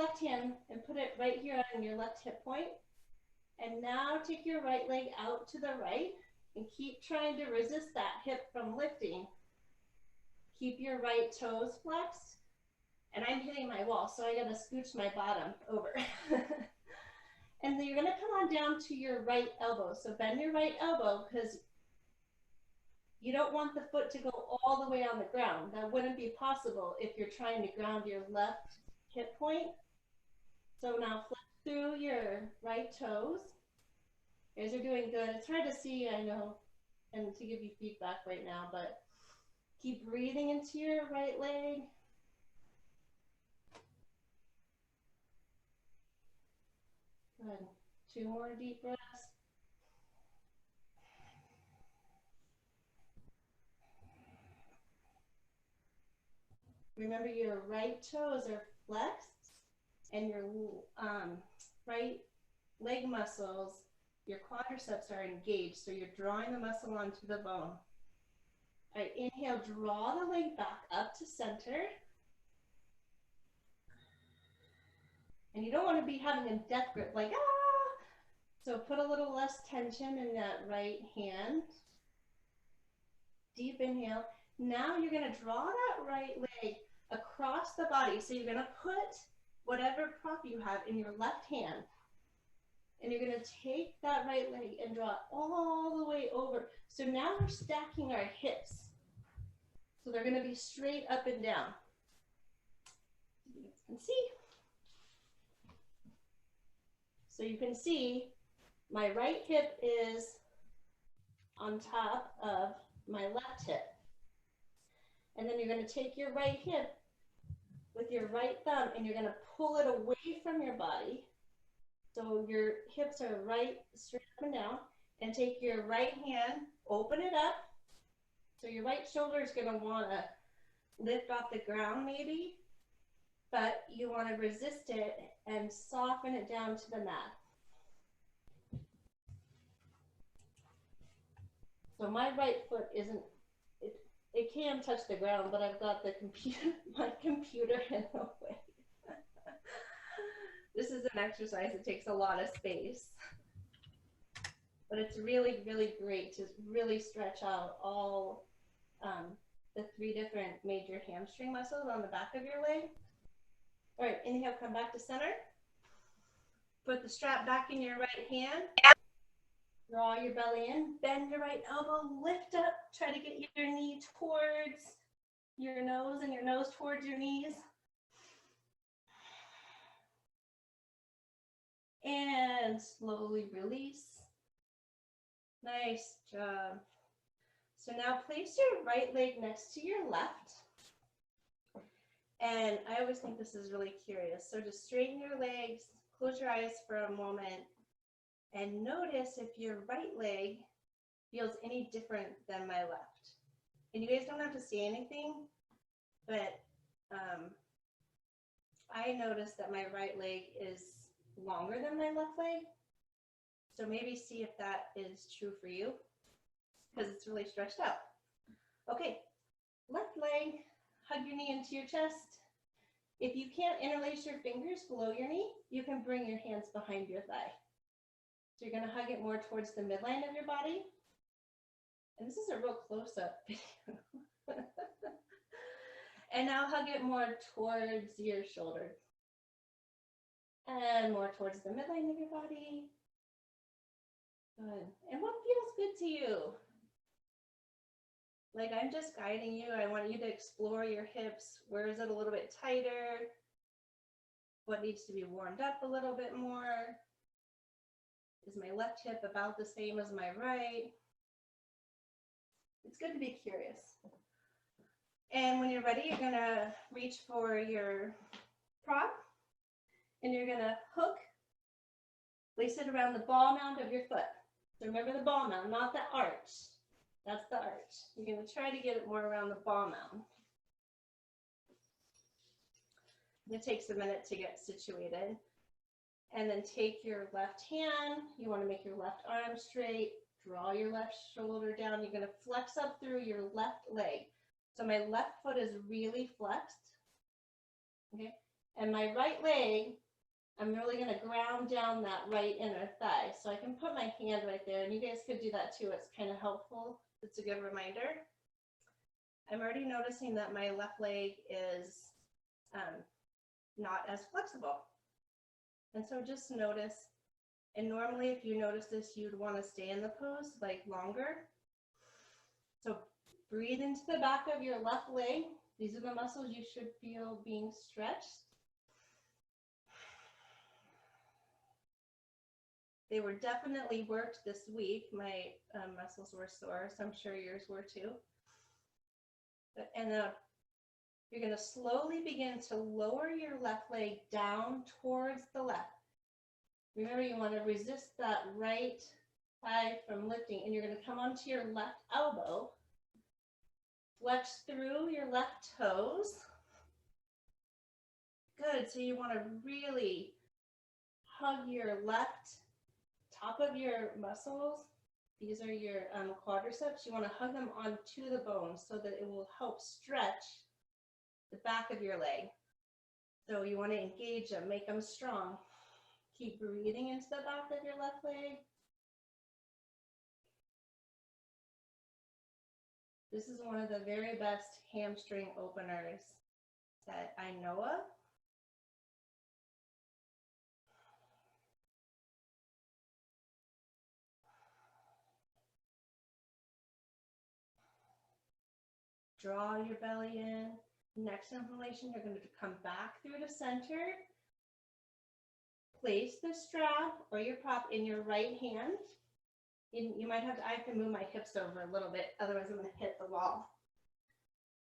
left hand and put it right here on your left hip point. And now take your right leg out to the right and keep trying to resist that hip from lifting. Keep your right toes flexed. And I'm hitting my wall, so I gotta scooch my bottom over. And then you're gonna come on down to your right elbow. So bend your right elbow because you don't want the foot to go all the way on the ground. That wouldn't be possible if you're trying to ground your left hip point. So now flip through your right toes. You guys are doing good. It's hard to see, I know, and to give you feedback right now, but keep breathing into your right leg. Good. 2 more deep breaths. Remember, your right toes are flexed and your right leg muscles, your quadriceps are engaged. So you're drawing the muscle onto the bone. All right, inhale, draw the leg back up to center. And you don't want to be having a death grip like, ah! So put a little less tension in that right hand. Deep inhale. Now you're going to draw that right leg across the body. So you're going to put whatever prop you have in your left hand. And you're going to take that right leg and draw it all the way over. So now we're stacking our hips. So they're going to be straight up and down. You can see. So you can see my right hip is on top of my left hip. And then you're going to take your right hip with your right thumb and you're going to pull it away from your body. So your hips are right, straight up and down. And take your right hand, open it up. So your right shoulder is going to want to lift off the ground maybe, but you want to resist it and soften it down to the mat. So my right foot isn't, it can touch the ground, but I've got the computer, my computer in the way. This is an exercise that takes a lot of space, but it's really, really great to really stretch out all the 3 different major hamstring muscles on the back of your leg. All right, inhale, come back to center. Put the strap back in your right hand. Draw your belly in, bend your right elbow, lift up, try to get your knee towards your nose and your nose towards your knees. And slowly release. Nice job. So now place your right leg next to your left. And I always think this is really curious. So just straighten your legs, close your eyes for a moment, and notice if your right leg feels any different than my left. And you guys don't have to say anything, but I noticed that my right leg is longer than my left leg. So maybe see if that is true for you, because it's really stretched out. Okay, left leg, hug your knee into your chest. If you can't interlace your fingers below your knee, you can bring your hands behind your thigh. So you're going to hug it more towards the midline of your body. And this is a real close-up video. And now hug it more towards your shoulder. And more towards the midline of your body. Good. And what feels good to you? Like, I'm just guiding you. I want you to explore your hips. Where is it a little bit tighter? What needs to be warmed up a little bit more? Is my left hip about the same as my right? It's good to be curious. And when you're ready, you're going to reach for your prop. And you're going to hook, place it around the ball mound of your foot. So remember the ball mound, not the arch. That's the arch. You're going to try to get it more around the ball mound. It takes a minute to get situated. And then take your left hand. You want to make your left arm straight. Draw your left shoulder down. You're going to flex up through your left leg. So my left foot is really flexed. Okay. And my right leg, I'm really going to ground down that right inner thigh. So I can put my hand right there, and you guys could do that too. It's kind of helpful. It's a good reminder. I'm already noticing that my left leg is not as flexible. And so just notice, and normally if you notice this, you'd want to stay in the pose like longer. So breathe into the back of your left leg. These are the muscles you should feel being stretched. They were definitely worked this week. My muscles were sore, so I'm sure yours were too. And you're going to slowly begin to lower your left leg down towards the left. Remember, you want to resist that right thigh from lifting, and you're going to come onto your left elbow. Flex through your left toes. Good. So you want to really hug your left top of your muscles. These are your quadriceps. You want to hug them onto the bone so that it will help stretch the back of your leg. So you want to engage them, make them strong. Keep breathing into the back of your left leg. This is one of the very best hamstring openers that I know of. Draw your belly in. Next inhalation, you're going to come back through the center. Place the strap or your prop in your right hand. You might have to, I have to move my hips over a little bit, otherwise I'm going to hit the wall.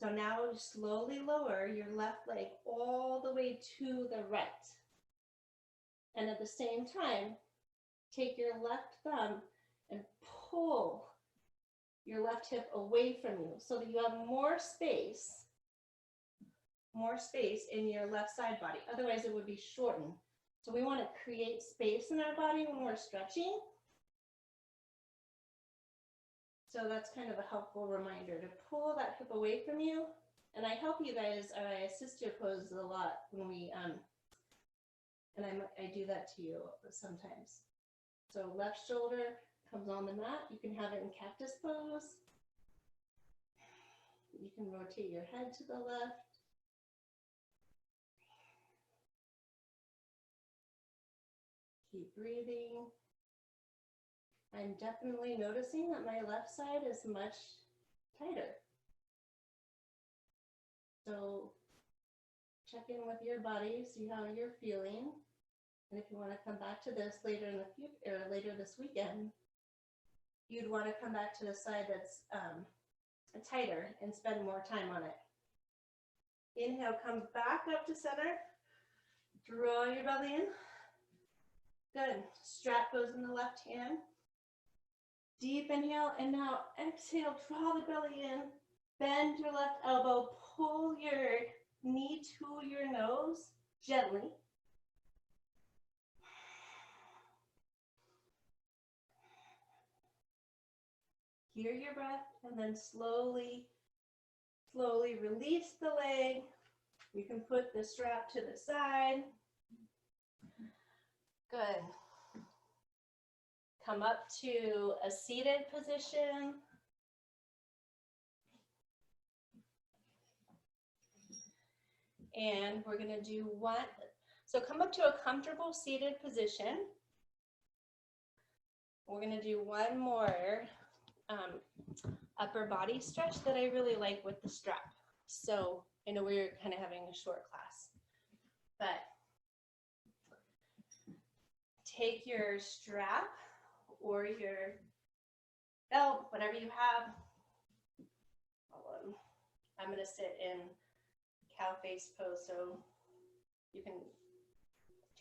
So now slowly lower your left leg all the way to the right. And at the same time, take your left thumb and pull your left hip away from you so that you have more space in your left side body. Otherwise it would be shortened. So we want to create space in our body when we're stretching. So that's kind of a helpful reminder to pull that hip away from you. And I help you guys, or I assist your poses a lot when we, and I do that to you sometimes. So left shoulder comes on the mat. You can have it in cactus pose. You can rotate your head to the left. Keep breathing. I'm definitely noticing that my left side is much tighter. So check in with your body, see how you're feeling. And if you want to come back to this later in the future, or later this weekend, you'd want to come back to the side that's tighter and spend more time on it. Inhale, come back up to center. Draw your belly in. Good. Strap goes in the left hand. Deep inhale, and now exhale, draw the belly in. Bend your left elbow, pull your knee to your nose gently. Hear your breath, and then slowly release the leg. You can put the strap to the side. Good. Come up to a seated position. And we're going to do one. So come up to a comfortable seated position. We're going to do one more upper body stretch that I really like with the strap. So I know we're kind of having a short class, but take your strap or your belt, whatever you have. I'm going to sit in cow face pose, so you can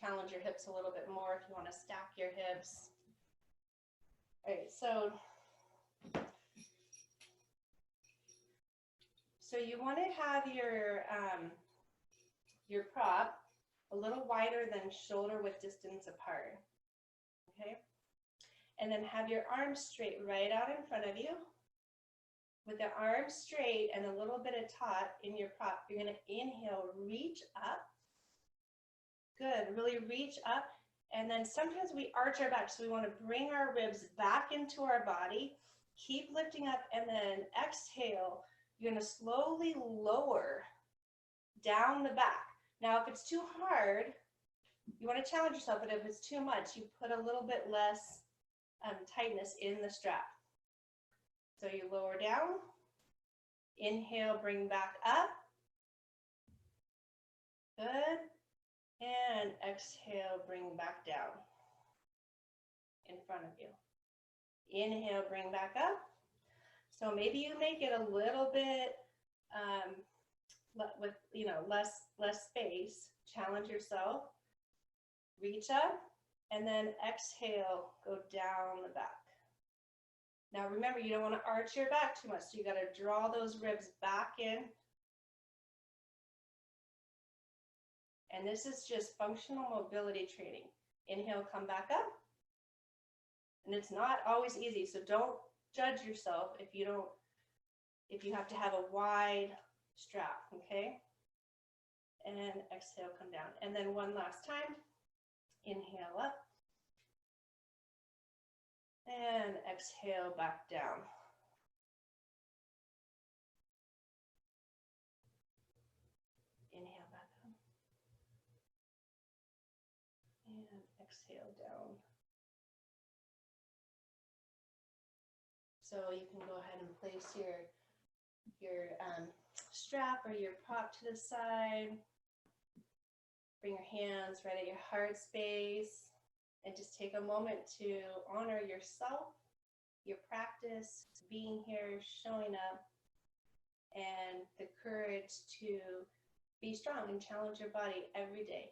challenge your hips a little bit more if you want to stack your hips. All right, so you want to have your prop a little wider than shoulder width distance apart, okay? And then have your arms straight right out in front of you. With the arms straight and a little bit of taut in your prop, you're going to inhale, reach up. Good. Really reach up. And then sometimes we arch our back. So we want to bring our ribs back into our body. Keep lifting up and then exhale. You're going to slowly lower down the back. Now, if it's too hard, you want to challenge yourself, but if it's too much, you put a little bit less tightness in the strap. So you lower down, inhale, bring back up. Good. And exhale, bring back down in front of you. Inhale, bring back up. So maybe you make it a little bit with less space. Challenge yourself. Reach up and then exhale, go down the back. Now remember, you don't want to arch your back too much, so you got to draw those ribs back in. And this is just functional mobility training. Inhale, come back up. And it's not always easy, so don't judge yourself if you have to have a wide strap, okay? And exhale, come down. And then one last time. Inhale up. And exhale back down. Inhale back up. And exhale down. So you can go ahead and place your strap or your prop to the side. Bring your hands right at your heart space and just take a moment to honor yourself, your practice, being here, showing up, and the courage to be strong and challenge your body every day.